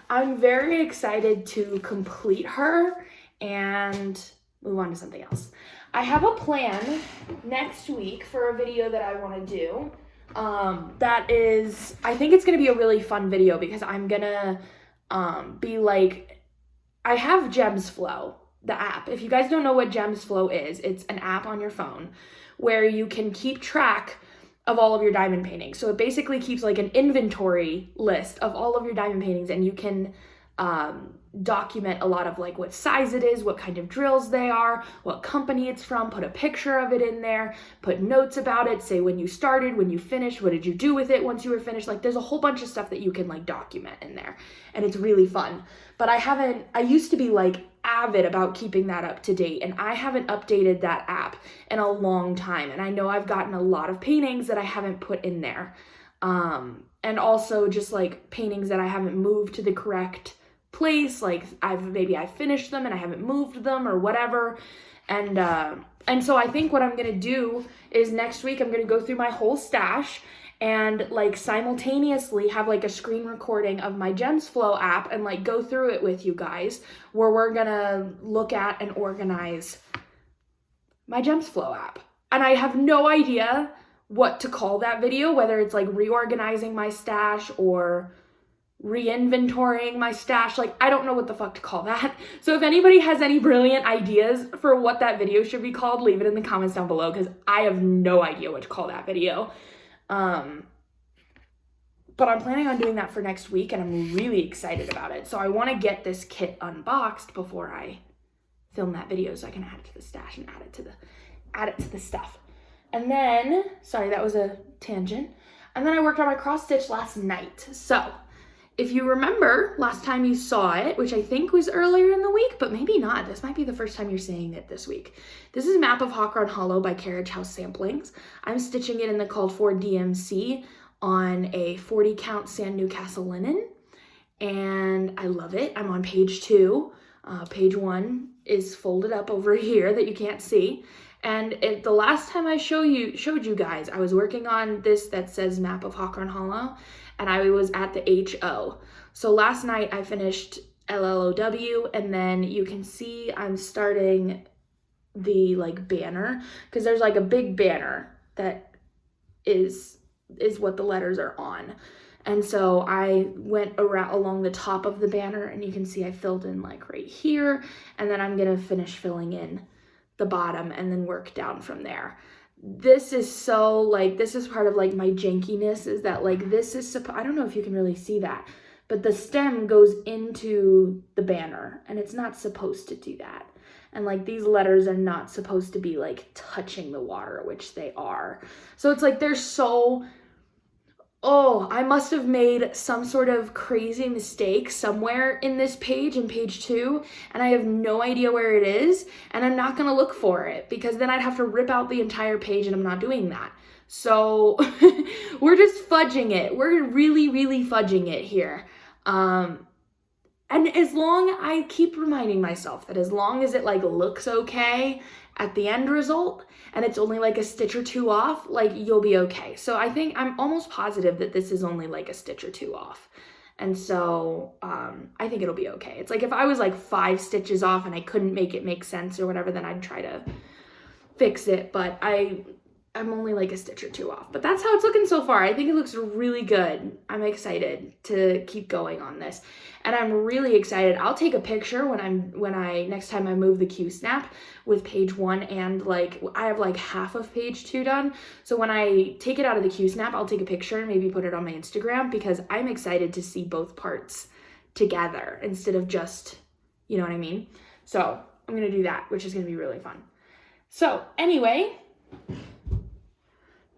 I'm very excited to complete her and move on to something else. I have a plan next week for a video that I want to do. That is, I think it's going to be a really fun video because I'm going to be like, I have Gems Flow, the app. If you guys don't know what Gems Flow is, it's an app on your phone where you can keep track of all of your diamond paintings. So it basically keeps like an inventory list of all of your diamond paintings, and you can document a lot of like what size it is, what kind of drills they are, what company it's from, put a picture of it in there, put notes about it, say when you started, when you finished, what did you do with it once you were finished. Like there's a whole bunch of stuff that you can like document in there, and it's really fun. But I used to be like avid about keeping that up to date, and I haven't updated that app in a long time, and I know I've gotten a lot of paintings that I haven't put in there, and also just like paintings that I haven't moved to the correct place, like I've finished them and I haven't moved them or whatever, and so I think what I'm gonna do is next week I'm gonna go through my whole stash and like simultaneously have like a screen recording of my Gems Flow app and like go through it with you guys, where we're gonna look at and organize my Gems Flow app. And I have no idea what to call that video, whether it's like reorganizing my stash or re-inventorying my stash. Like I don't know what the fuck to call that. So if anybody has any brilliant ideas for what that video should be called, leave it in the comments down below, because I have no idea what to call that video. But I'm planning on doing that for next week, and I'm really excited about it. So I want to get this kit unboxed before I film that video, so I can add it to the stash and add it to the stuff. And then, sorry, that was a tangent. And then I worked on my cross stitch last night. So if you remember last time you saw it, which I think was earlier in the week, but maybe not. This might be the first time you're seeing it this week. This is Map of Hawk-Run Hollow by Carriage House Samplings. I'm stitching it in the called for DMC on a 40 count Sand Newcastle linen, and I love it. I'm on page 2. Page 1 is folded up over here that you can't see. And the last time I showed you guys, I was working on this that says Map of Hawk-Run Hollow, and I was at the HO. So last night I finished LLOW, and then you can see I'm starting the like banner, because there's like a big banner that is what the letters are on. And so I went around along the top of the banner, and you can see I filled in like right here, and then I'm gonna finish filling in the bottom and then work down from there. This is so like, this is part of like my jankiness, is that like this is, I don't know if you can really see that, but the stem goes into the banner and it's not supposed to do that. And like these letters are not supposed to be like touching the water, which they are. So it's like they're so, oh, I must have made some sort of crazy mistake somewhere in this page, in page 2, and I have no idea where it is, and I'm not gonna look for it, because then I'd have to rip out the entire page, and I'm not doing that. So we're just fudging it. We're really, really fudging it here. And as long, I keep reminding myself that as long as it like looks okay at the end result, and it's only like a stitch or two off, like you'll be okay. So I think I'm almost positive that this is only like a stitch or two off. And so I think it'll be okay. It's like if I was like 5 stitches off and I couldn't make it make sense or whatever, then I'd try to fix it. But I'm only like a stitch or 2 off. But that's how it's looking so far. I think it looks really good. I'm excited to keep going on this. And I'm really excited. I'll take a picture when I next time I move the Q-snap with page 1, and like I have like half of page 2 done. So when I take it out of the Q-snap, I'll take a picture and maybe put it on my Instagram, because I'm excited to see both parts together instead of just, you know what I mean? So I'm gonna do that, which is gonna be really fun. So anyway,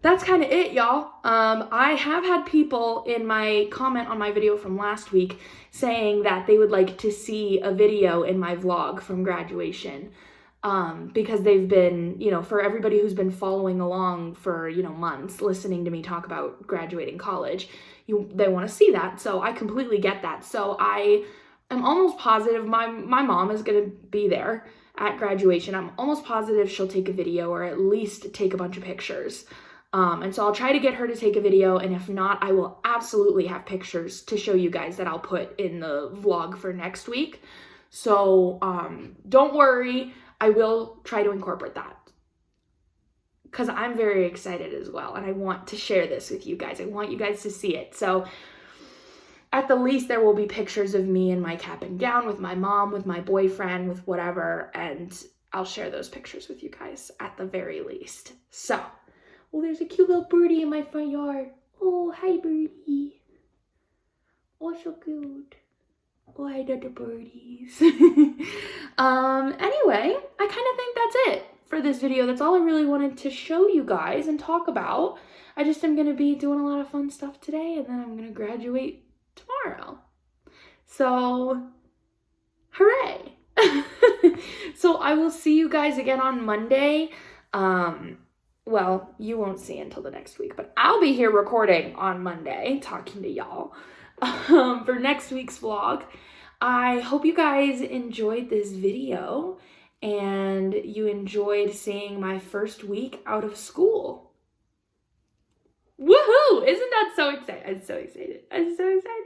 that's kind of it, y'all. I have had people in my comment on my video from last week saying that they would like to see a video in my vlog from graduation, because they've been, you know, for everybody who's been following along for, you know, months, listening to me talk about graduating college, they want to see that. So I completely get that. So I am almost positive my mom is going to be there at graduation. I'm almost positive she'll take a video, or at least take a bunch of pictures. And so I'll try to get her to take a video, and if not, I will absolutely have pictures to show you guys that I'll put in the vlog for next week. So don't worry, I will try to incorporate that, because I'm very excited as well, and I want to share this with you guys. I want you guys to see it. So at the least, there will be pictures of me in my cap and gown with my mom, with my boyfriend, with whatever, and I'll share those pictures with you guys at the very least. So, oh, there's a cute little birdie in my front yard. Oh, hi, birdie. Oh, so cute. Oh, I love the birdies. Anyway, I kind of think that's it for this video. That's all I really wanted to show you guys and talk about. I just am going to be doing a lot of fun stuff today, and then I'm going to graduate tomorrow. So, hooray. So I will see you guys again on Monday. Well, you won't see until the next week, but I'll be here recording on Monday, talking to y'all for next week's vlog. I hope you guys enjoyed this video and you enjoyed seeing my first week out of school. Woohoo! Isn't that so exciting? I'm so excited. I'm so excited.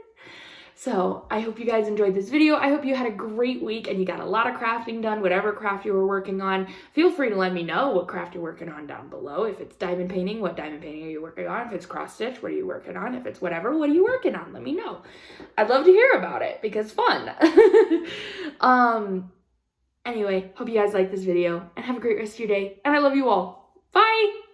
So I hope you guys enjoyed this video. I hope you had a great week and you got a lot of crafting done, whatever craft you were working on. Feel free to let me know what craft you're working on down below. If it's diamond painting, what diamond painting are you working on? If it's cross stitch, what are you working on? If it's whatever, what are you working on? Let me know. I'd love to hear about it because fun. Anyway, hope you guys liked this video and have a great rest of your day. And I love you all. Bye!